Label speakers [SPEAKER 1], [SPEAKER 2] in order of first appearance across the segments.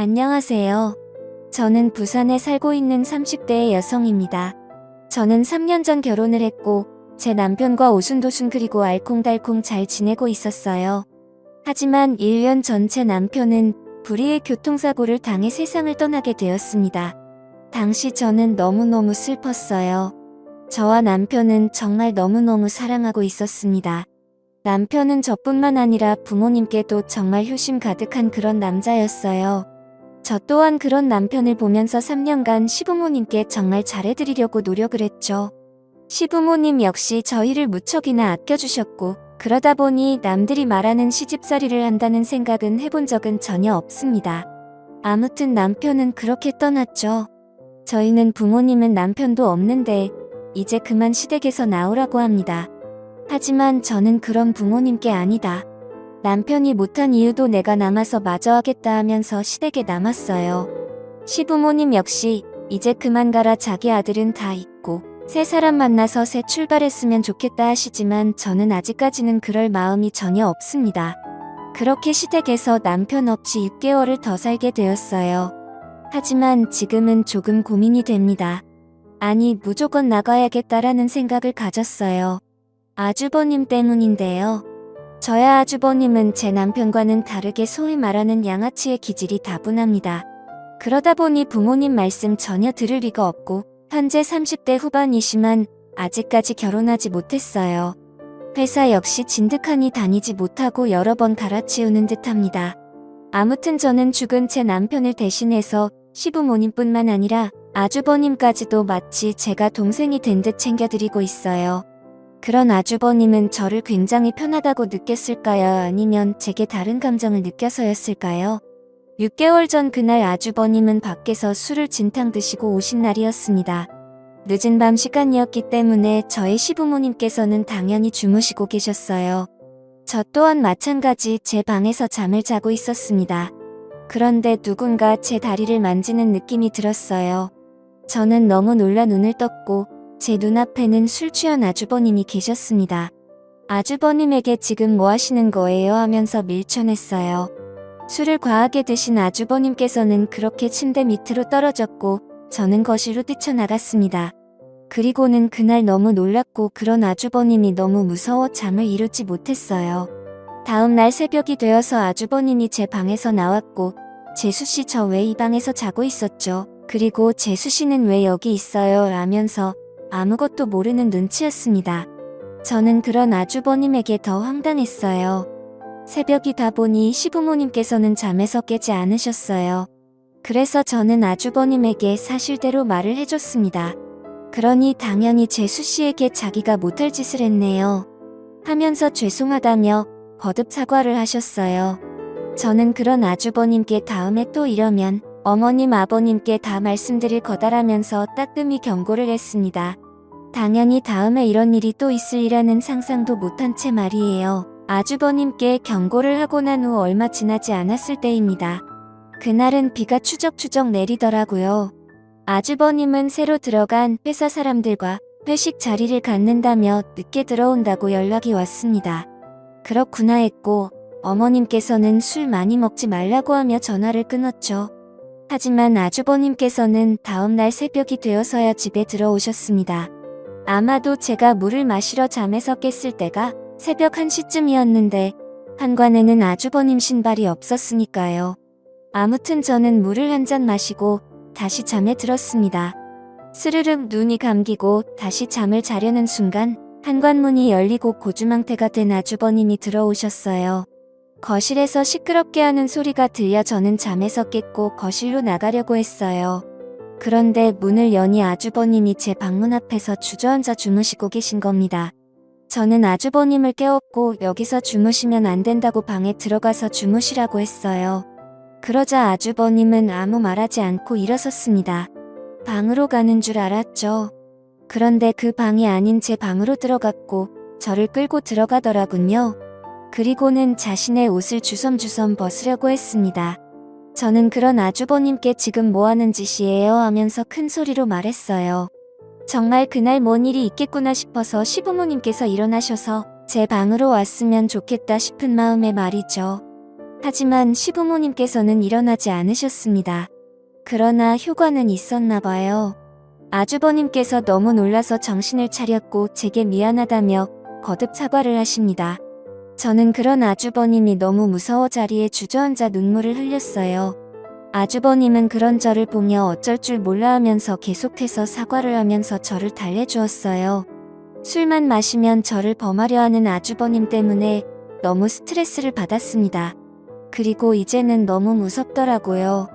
[SPEAKER 1] 안녕하세요. 저는 부산에 살고 있는 30대의 여성입니다. 저는 3년 전 결혼을 했고 제 남편과 오순도순 그리고 알콩달콩 잘 지내고 있었어요. 하지만 1년 전 제 남편은 불의의 교통사고를 당해 세상을 떠나게 되었습니다. 당시 저는 너무너무 슬펐어요. 저와 남편은 정말 너무너무 사랑하고 있었습니다. 남편은 저뿐만 아니라 부모님께도 정말 효심 가득한 그런 남자였어요. 저 또한 그런 남편을 보면서 3년간 시부모님께 정말 잘해드리려고 노력을 했죠. 시부모님 역시 저희를 무척이나 아껴주셨고 그러다 보니 남들이 말하는 시집살이를 한다는 생각은 해본 적은 전혀 없습니다. 아무튼 남편은 그렇게 떠났죠. 저희는 부모님은 남편도 없는데 이제 그만 시댁에서 나오라고 합니다. 하지만 저는 그런 부모님께 아니다. 남편이 못한 이유도 내가 남아서 마저 하겠다 하면서 시댁에 남았어요. 시부모님 역시 이제 그만 가라, 자기 아들은 다 있고 새 사람 만나서 새 출발했으면 좋겠다 하시지만 저는 아직까지는 그럴 마음이 전혀 없습니다. 그렇게 시댁에서 남편 없이 6개월을 더 살게 되었어요. 하지만 지금은 조금 고민이 됩니다. 아니, 무조건 나가야겠다라는 생각을 가졌어요. 아주버님 때문인데요. 저야 아주버님은 제 남편과는 다르게 소위 말하는 양아치의 기질이 다분합니다. 그러다 보니 부모님 말씀 전혀 들을 리가 없고 현재 30대 후반이지만 아직까지 결혼하지 못했어요. 회사 역시 진득하니 다니지 못하고 여러 번 갈아치우는 듯합니다. 아무튼 저는 죽은 제 남편을 대신해서 시부모님뿐만 아니라 아주버님까지도 마치 제가 동생이 된 듯 챙겨드리고 있어요. 그런 아주버님은 저를 굉장히 편하다고 느꼈을까요? 아니면 제게 다른 감정을 느껴서였을까요? 6개월 전 그날 아주버님은 밖에서 술을 진탕 드시고 오신 날이었습니다. 늦은 밤 시간이었기 때문에 저의 시부모님께서는 당연히 주무시고 계셨어요. 저 또한 마찬가지 제 방에서 잠을 자고 있었습니다. 그런데 누군가 제 다리를 만지는 느낌이 들었어요. 저는 너무 놀라 눈을 떴고 제 눈앞에는 술 취한 아주버님이 계셨습니다. 아주버님에게 지금 뭐 하시는 거예요? 하면서 밀쳐냈어요. 술을 과하게 드신 아주버님께서는 그렇게 침대 밑으로 떨어졌고 저는 거실로 뛰쳐나갔습니다. 그리고는 그날 너무 놀랐고 그런 아주버님이 너무 무서워 잠을 이루지 못했어요. 다음 날 새벽이 되어서 아주버님이 제 방에서 나왔고 재수씨, 저 왜 이 방에서 자고 있었죠? 그리고 재수씨는 왜 여기 있어요? 라면서 아무것도 모르는 눈치였습니다. 저는 그런 아주버님에게 더 황당했어요. 새벽이다 보니 시부모님께서는 잠에서 깨지 않으셨어요. 그래서 저는 아주버님에게 사실대로 말을 해줬습니다. 그러니 당연히 재수씨에게 자기가 못할 짓을 했네요. 하면서 죄송하다며 거듭 사과를 하셨어요. 저는 그런 아주버님께 다음에 또 이러면 어머님, 아버님께 다 말씀드릴 거다라면서 따끔히 경고를 했습니다. 당연히 다음에 이런 일이 또 있으리라는 상상도 못한 채 말이에요. 아주버님께 경고를 하고 난 후 얼마 지나지 않았을 때입니다. 그날은 비가 추적추적 내리더라고요. 아주버님은 새로 들어간 회사 사람들과 회식 자리를 갖는다며 늦게 들어온다고 연락이 왔습니다. 그렇구나 했고 어머님께서는 술 많이 먹지 말라고 하며 전화를 끊었죠. 하지만 아주버님께서는 다음날 새벽이 되어서야 집에 들어오셨습니다. 아마도 제가 물을 마시러 잠에서 깼을 때가 새벽 1시쯤이었는데 현관에는 아주버님 신발이 없었으니까요. 아무튼 저는 물을 한 잔 마시고 다시 잠에 들었습니다. 스르륵 눈이 감기고 다시 잠을 자려는 순간 현관문이 열리고 고주망태가 된 아주버님이 들어오셨어요. 거실에서 시끄럽게 하는 소리가 들려 저는 잠에서 깼고 거실로 나가려고 했어요. 그런데 문을 여니 아주버님이 제 방문 앞에서 주저앉아 주무시고 계신 겁니다. 저는 아주버님을 깨웠고 여기서 주무시면 안 된다고 방에 들어가서 주무시라고 했어요. 그러자 아주버님은 아무 말하지 않고 일어섰습니다. 방으로 가는 줄 알았죠. 그런데 그 방이 아닌 제 방으로 들어갔고 저를 끌고 들어가더라군요. 그리고는 자신의 옷을 주섬주섬 벗으려고 했습니다. 저는 그런 아주버님께 지금 뭐하는 짓이에요? 하면서 큰 소리로 말했어요. 정말 그날 뭔 일이 있겠구나 싶어서 시부모님께서 일어나셔서 제 방으로 왔으면 좋겠다 싶은 마음에 말이죠. 하지만 시부모님께서는 일어나지 않으셨습니다. 그러나 효과는 있었나 봐요. 아주버님께서 너무 놀라서 정신을 차렸고 제게 미안하다며 거듭 사과를 하십니다. 저는 그런 아주버님이 너무 무서워 자리에 주저앉아 눈물을 흘렸어요. 아주버님은 그런 저를 보며 어쩔 줄 몰라 하면서 계속해서 사과를 하면서 저를 달래주었어요. 술만 마시면 저를 범하려 하는 아주버님 때문에 너무 스트레스를 받았습니다. 그리고 이제는 너무 무섭더라고요.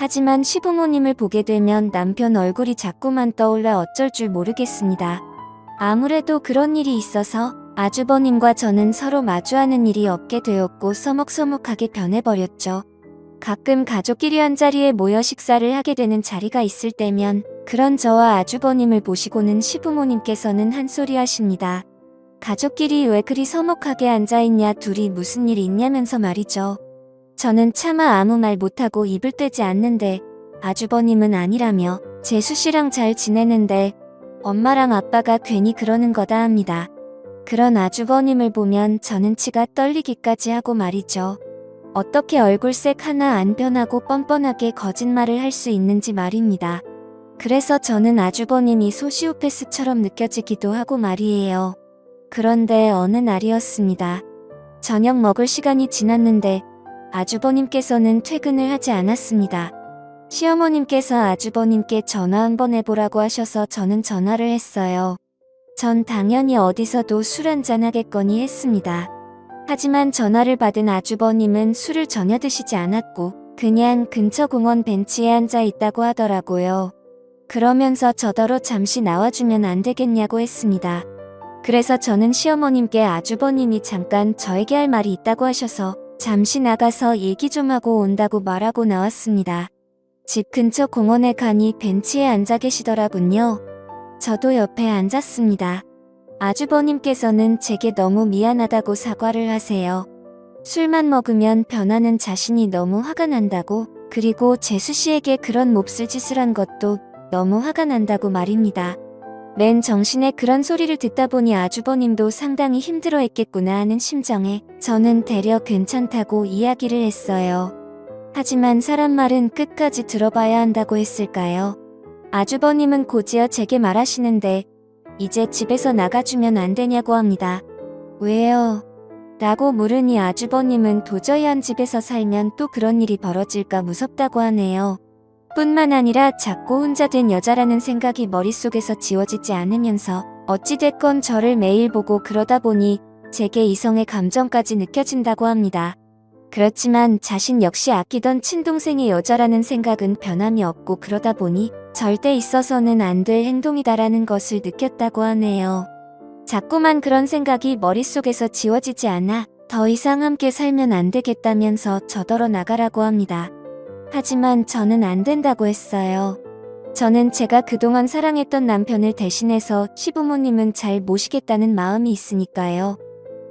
[SPEAKER 1] 하지만 시부모님을 보게 되면 남편 얼굴이 자꾸만 떠올라 어쩔 줄 모르겠습니다. 아무래도 그런 일이 있어서 아주버님과 저는 서로 마주하는 일이 없게 되었고 서먹서먹하게 변해버렸죠. 가끔 가족끼리 한자리에 모여 식사를 하게 되는 자리가 있을 때면 그런 저와 아주버님을 보시고는 시부모님께서는 한 소리 하십니다. 가족끼리 왜 그리 서먹하게 앉아있냐, 둘이 무슨 일 있냐면서 말이죠. 저는 차마 아무 말 못하고 입을 떼지 않는데 아주버님은 아니라며 재수씨랑 잘 지내는데 엄마랑 아빠가 괜히 그러는 거다 합니다. 그런 아주버님을 보면 저는 치가 떨리기까지 하고 말이죠. 어떻게 얼굴색 하나 안 변하고 뻔뻔하게 거짓말을 할 수 있는지 말입니다. 그래서 저는 아주버님이 소시오패스처럼 느껴지기도 하고 말이에요. 그런데 어느 날이었습니다. 저녁 먹을 시간이 지났는데 아주버님께서는 퇴근을 하지 않았습니다. 시어머님께서 아주버님께 전화 한번 해보라고 하셔서 저는 전화를 했어요. 전 당연히 어디서도 술 한잔 하겠거니 했습니다. 하지만 전화를 받은 아주버님은 술을 전혀 드시지 않았고 그냥 근처 공원 벤치에 앉아 있다고 하더라고요. 그러면서 저더러 잠시 나와주면 안 되겠냐고 했습니다. 그래서 저는 시어머님께 아주버님이 잠깐 저에게 할 말이 있다고 하셔서 잠시 나가서 얘기 좀 하고 온다고 말하고 나왔습니다. 집 근처 공원에 가니 벤치에 앉아 계시더라군요. 저도 옆에 앉았습니다. 아주버님께서는 제게 너무 미안하다고 사과를 하세요. 술만 먹으면 변하는 자신이 너무 화가 난다고, 그리고 재수씨에게 그런 몹쓸 짓을 한 것도 너무 화가 난다고 말입니다. 맨 정신에 그런 소리를 듣다 보니 아주버님도 상당히 힘들어했겠구나 하는 심정에 저는 되려 괜찮다고 이야기를 했어요. 하지만 사람 말은 끝까지 들어봐야 한다고 했을까요? 아주버님은 곧이어 제게 말하시는데 이제 집에서 나가주면 안 되냐고 합니다. 왜요? 라고 물으니 아주버님은 도저히 한 집에서 살면 또 그런 일이 벌어질까 무섭다고 하네요. 뿐만 아니라 작고 혼자 된 여자라는 생각이 머릿속에서 지워지지 않으면서 어찌됐건 저를 매일 보고 그러다 보니 제게 이성의 감정까지 느껴진다고 합니다. 그렇지만 자신 역시 아끼던 친동생의 여자라는 생각은 변함이 없고 그러다 보니 절대 있어서는 안 될 행동이다라는 것을 느꼈다고 하네요. 자꾸만 그런 생각이 머릿속에서 지워지지 않아 더 이상 함께 살면 안 되겠다면서 저더러 나가라고 합니다. 하지만 저는 안 된다고 했어요. 저는 제가 그동안 사랑했던 남편을 대신해서 시부모님은 잘 모시겠다는 마음이 있으니까요.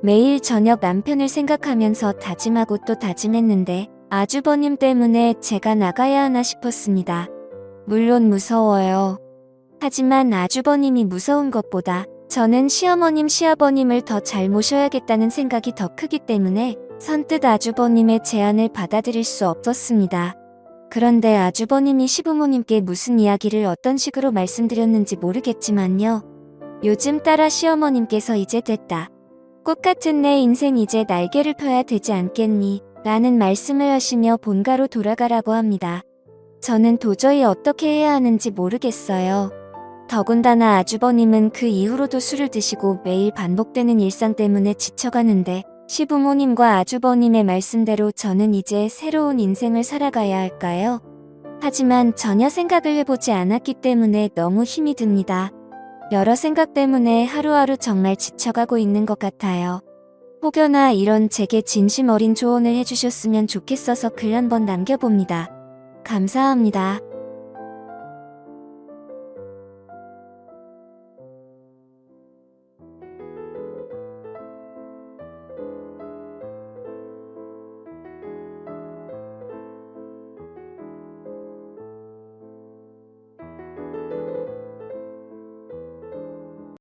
[SPEAKER 1] 매일 저녁 남편을 생각하면서 다짐하고 또 다짐했는데 아주버님 때문에 제가 나가야 하나 싶었습니다. 물론 무서워요. 하지만 아주버님이 무서운 것보다 저는 시어머님 시아버님을 더 잘 모셔야겠다는 생각이 더 크기 때문에 선뜻 아주버님의 제안을 받아들일 수 없었습니다. 그런데 아주버님이 시부모님께 무슨 이야기를 어떤 식으로 말씀드렸는지 모르겠지만요. 요즘 따라 시어머님께서 이제 됐다. 꽃같은 내 인생 이제 날개를 펴야 되지 않겠니? 라는 말씀을 하시며 본가로 돌아가라고 합니다. 저는 도저히 어떻게 해야 하는지 모르겠어요. 더군다나 아주버님은 그 이후로도 술을 드시고 매일 반복되는 일상 때문에 지쳐가는데 시부모님과 아주버님의 말씀대로 저는 이제 새로운 인생을 살아가야 할까요? 하지만 전혀 생각을 해보지 않았기 때문에 너무 힘이 듭니다. 여러 생각 때문에 하루하루 정말 지쳐가고 있는 것 같아요. 혹여나 이런 제게 진심 어린 조언을 해주셨으면 좋겠어서 글 한번 남겨봅니다. 감사합니다.